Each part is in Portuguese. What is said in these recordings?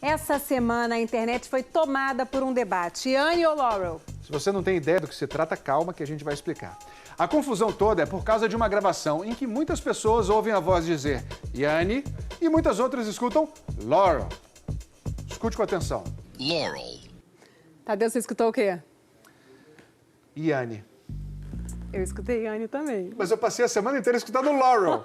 Essa semana a internet foi tomada por um debate. Yanni ou Laurel? Se você não tem ideia do que se trata, calma que a gente vai explicar. A confusão toda é por causa de uma gravação em que muitas pessoas ouvem a voz dizer Yanni e muitas outras escutam Laurel. Escute com atenção. Laurel. Tadeu, você escutou o quê? Yanni. Eu escutei Yanni também. Mas eu passei a semana inteira escutando Laurel.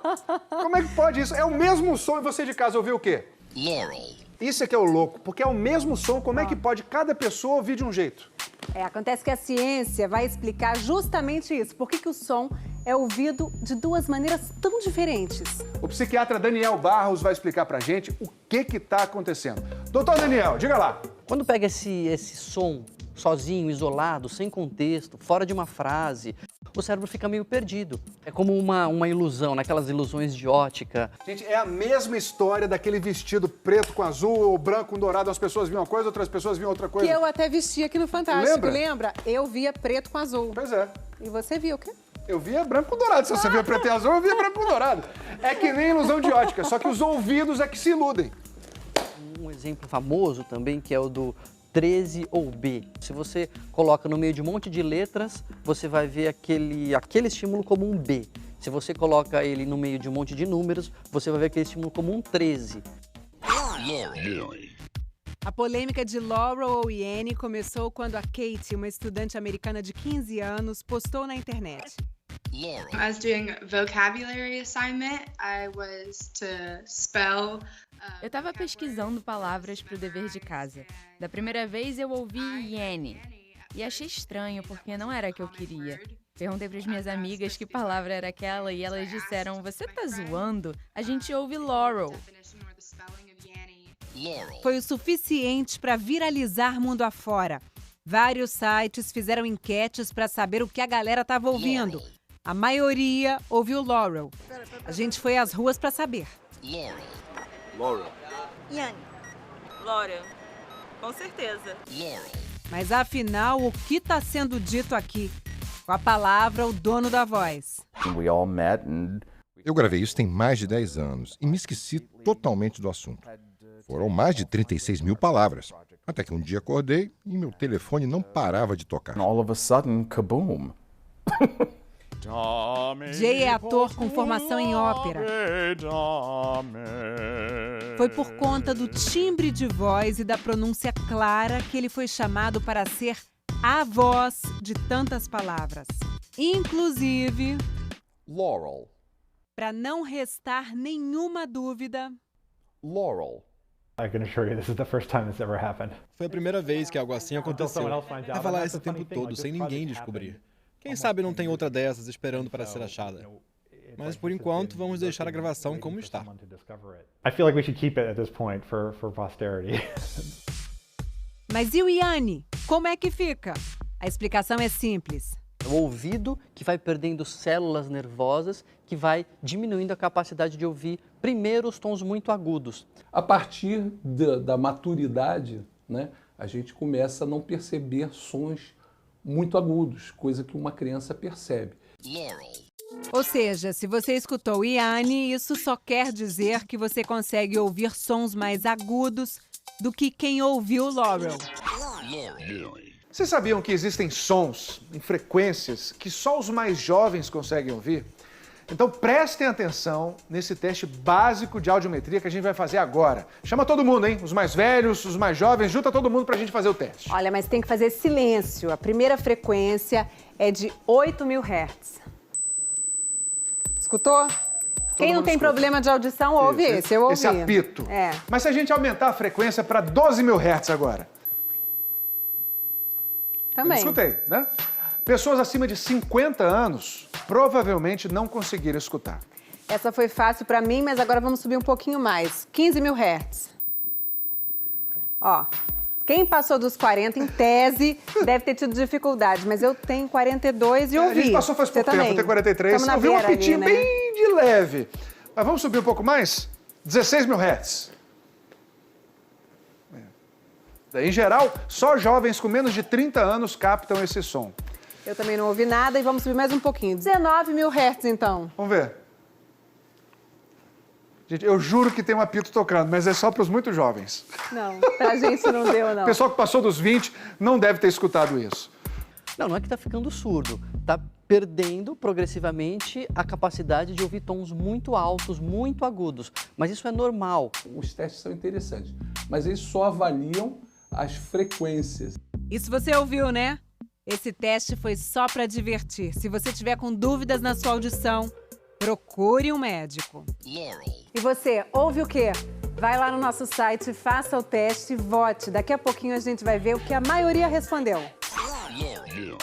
Como é que pode isso? É o mesmo som e você de casa ouviu o quê? Laurel. Isso é que é o louco, porque é o mesmo som, como é que pode cada pessoa ouvir de um jeito? Acontece que a ciência vai explicar justamente isso. Por que o som é ouvido de duas maneiras tão diferentes? O psiquiatra Daniel Barros vai explicar pra gente o que está acontecendo. Doutor Daniel, diga lá. Quando pega esse som sozinho, isolado, sem contexto, fora de uma frase, o cérebro fica meio perdido. É como uma ilusão, naquelas ilusões de ótica. Gente, é a mesma história daquele vestido preto com azul ou branco com dourado. As pessoas viam uma coisa, outras pessoas viam outra coisa. Que eu até vesti aqui no Fantástico, Lembra? Eu via preto com azul. Pois é. E você viu o quê? Eu via branco com dourado. Se você via preto e azul, eu via branco com dourado. É que nem ilusão de ótica, só que os ouvidos é que se iludem. Um exemplo famoso também, que é o do 13 ou B. Se você coloca no meio de um monte de letras, você vai ver aquele estímulo como um B. Se você coloca ele no meio de um monte de números, você vai ver aquele estímulo como um 13. A polêmica de Laurel ou Yanni começou quando a Katie, uma estudante americana de 15 anos, postou na internet. Laurel. I was doing a vocabulary assignment. I was to spell. Eu estava pesquisando palavras para o dever de casa. Da primeira vez eu ouvi Yanni e achei estranho porque não era a que eu queria. Perguntei para as minhas amigas que palavra era aquela e elas disseram: "Você tá zoando? A gente ouve Laurel." Laurel. Foi o suficiente para viralizar mundo afora. Vários sites fizeram enquetes para saber o que a galera estava ouvindo. A maioria ouviu Laurel. A gente foi às ruas para saber. Laurel. Laurel. Yanni. Laurel. Com certeza. Laurel. Mas afinal, o que está sendo dito aqui? Com a palavra, o dono da voz. We all met and Eu gravei isso tem mais de 10 anos e me esqueci totalmente do assunto. Foram mais de 36 mil palavras. Até que um dia acordei e meu telefone não parava de tocar. all of a sudden, kaboom. Jay é ator com formação em ópera. Foi por conta do timbre de voz e da pronúncia clara que ele foi chamado para ser a voz de tantas palavras. Inclusive, Laurel. para não restar nenhuma dúvida, Laurel. I can assure you this is the first time this ever happened. Foi a primeira vez que algo assim aconteceu. Vai falar esse tempo todo, sem ninguém descobrir. Quem sabe não tem outra dessas esperando para ser achada. Mas por enquanto, vamos deixar a gravação como está. I feel like we should keep it at this point for posterity. mas e o Yanni? Como é que fica? A explicação é simples. É o ouvido que vai perdendo células nervosas, que vai diminuindo a capacidade de ouvir primeiro os tons muito agudos. A partir da maturidade, né, a gente começa a não perceber sons muito agudos, coisa que uma criança percebe. Laurel. Ou seja, se você escutou Yanni, isso só quer dizer que você consegue ouvir sons mais agudos do que quem ouviu Laurel. Laurel. Vocês sabiam que existem sons em frequências que só os mais jovens conseguem ouvir? Então prestem atenção nesse teste básico de audiometria que a gente vai fazer agora. Chama todo mundo, hein? Os mais velhos, os mais jovens, junta todo mundo pra gente fazer o teste. Olha, mas tem que fazer silêncio. A primeira frequência é de 8.000 Hz. Escutou? Quem não mundo tem escuta. problema de audição, ouve esse. Eu ouvi. Esse apito. É. Mas se a gente aumentar a frequência para 12.000 Hz agora? Também. Eu escutei, né? Pessoas acima de 50 anos provavelmente não conseguiram escutar. Essa foi fácil pra mim, mas agora vamos subir um pouquinho mais. 15.000 Hz. Ó, quem passou dos 40, em tese, deve ter tido dificuldade, mas eu tenho 42 e ouvi. A gente passou faz pouco Você tempo, também. tem 43. Tamo na Eu vi um beira ali, apitinho né? bem de leve. Mas vamos subir um pouco mais? 16.000 Hz. Em geral, só jovens com menos de 30 anos captam esse som. Eu também não ouvi nada e vamos subir mais um pouquinho. 19.000 Hz, então. Vamos ver. Gente, eu juro que tem um apito tocando, mas é só para os muito jovens. Não, pra gente não deu, não. O pessoal que passou dos 20 não deve ter escutado isso. Não é que está ficando surdo, está perdendo progressivamente a capacidade de ouvir tons muito altos, muito agudos. Mas isso é normal. Os testes são interessantes, mas eles só avaliam as frequências. Isso você ouviu, né? Esse teste foi só para divertir. Se você tiver com dúvidas na sua audição, procure um médico. Laurel. E você, ouve o quê? Vai lá no nosso site, faça o teste e vote. Daqui a pouquinho a gente vai ver o que a maioria respondeu. Laurel.